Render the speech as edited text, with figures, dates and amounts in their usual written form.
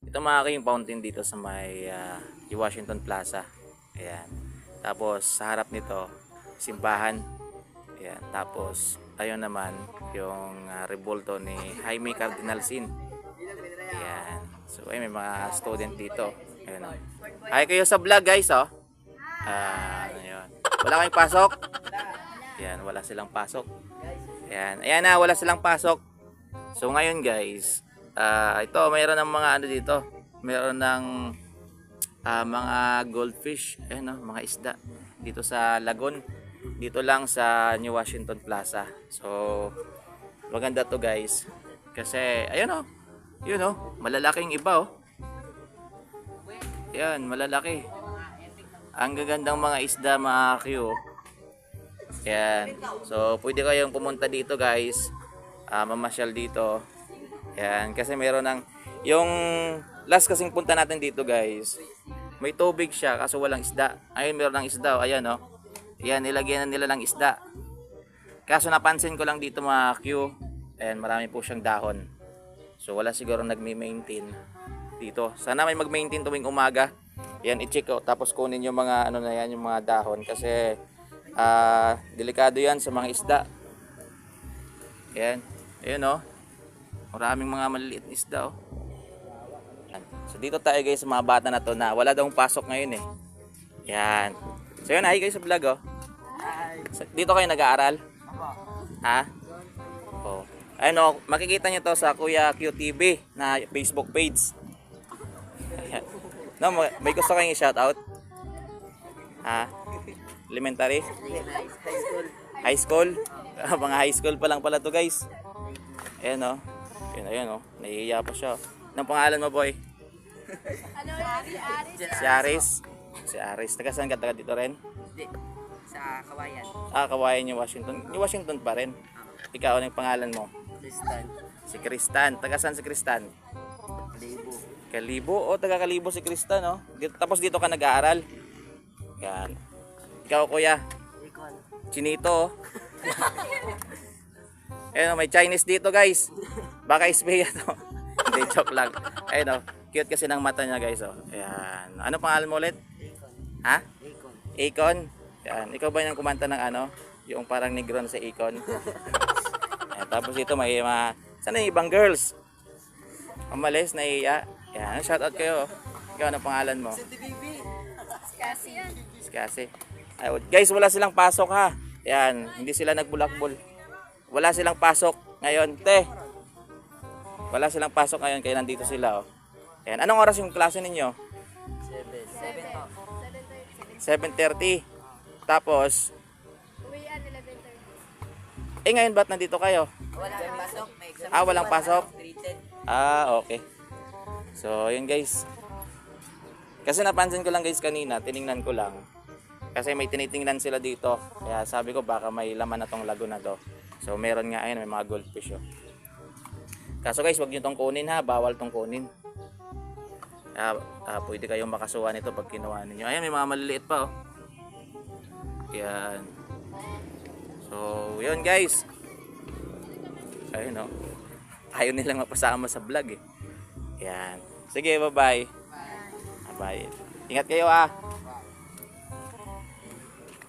Ito mga yung fountain dito sa may Washington Plaza. Ayan. Tapos sa harap nito, simbahan. Ayan. Tapos ayun naman yung rebulto ni Jaime Cardinal Sin. Ayan. So ay may mga student dito. Ayan o. Ay kayo sa vlog guys oh. Ayun. Wala kayong pasok? Ayan, wala silang pasok. Ayan. Ayan na, wala silang pasok. So ngayon guys, ito mayroon ng mga ano dito. Mayroon ng mga goldfish, ayan oh, mga isda dito sa lagoon. Dito lang sa New Washington Plaza. So maganda to guys. Kasi ayun oh. Yun oh, malalaking iba oh. Yan, malalaki. Ang gagandang mga isda mga Q. Yan. So pwede kayong pumunta dito guys. Mamasyal dito. Yan, kasi meron ng yung last kasing punta natin dito guys. May tubig siya kaso walang isda. Ayun, meron ng isda. Ayan oh. Yan, nilagyan na nila ng isda. Kaso napansin ko lang dito mga Q. Ayan, marami po siyang dahon. So wala siguro nagme-maintain dito. Sana may mag-maintain tuwing umaga. Yan, i-check ko. Tapos kunin yung mga ano na yan, yung mga dahon. Kasi delikado yan sa mga isda. Yan. Ayun oh. Maraming mga maliliit na isda oh. Yan. So dito tayo guys sa mga bata na to na wala daw pasok ngayon eh. Yan. So yun, hi guys sa vlog oh. Dito kayo nag-aaral? Ha? Oh. Ayun oh, makikita nyo to sa Kuya QTV na Facebook page. No, may gusto kayong i-shoutout? Ha? Elementary? High school? Mga high school pa lang pala to guys. Ayan oh. Ayan oh. Nahihiya pa siya. Anong pangalan mo boy? Si Aris. Si Aris. Taga saan ka? Taga dito rin? Hindi. Sa Kawayan. Kawayan yung Washington. Yung Washington pa rin. Ikaw, anong pangalan mo? Tristan. Si Kristan. Taga saan si Kristan? Kalibo. Kalibo? O, taga Kalibo si Kristan, no? Tapos dito ka nag-aaral? Yan. Ikaw, kuya? Ikon. Chinito, oh. Ayun, may Chinese dito, guys. Baka ispeya to. Hindi, joke lang. Ayun, oh. Cute kasi ng mata niya, guys, oh. Ayan. Ano pangalan mo ulit? Ikon. Ha? Ikon. Akon? Yan. Ikaw ba yung kumanta ng ano? Yung parang negron sa Akon? Ayan. Tapos dito may mga... Sana yung ibang girls? Umalis, naiiya. Yan. Shoutout kayo. Ikaw, ano pangalan mo? Kasi. Guys, wala silang pasok ha. Yan. Hindi sila nagbulakbol. Wala silang pasok ngayon. Te. Wala silang pasok ngayon. Kaya nandito sila. Oh. Yan. Anong oras yung klase ninyo? 7:30. Tapos ngayon ba't nandito kayo? Walang pasok. May exam. Walang pasok? Treated. Okay. So, yun guys. Kasi napansin ko lang guys kanina, tiningnan ko lang. Kasi may tinitingnan sila dito. Kaya sabi ko baka may laman na tong lago na to. So, meron nga ayun, may mga goldfish oh. Kaso guys, wag nyo tong kunin ha. Bawal tong kunin. Pwede kayong makasuhan nito pag kinuha ninyo. Ayan, may mga maliliit pa oh. Yan. So, yun guys. Ayun oh. Ayaw nilang mapasama sa vlog eh. Yan. Sige, bye-bye. Bye. Ingat kayo ah.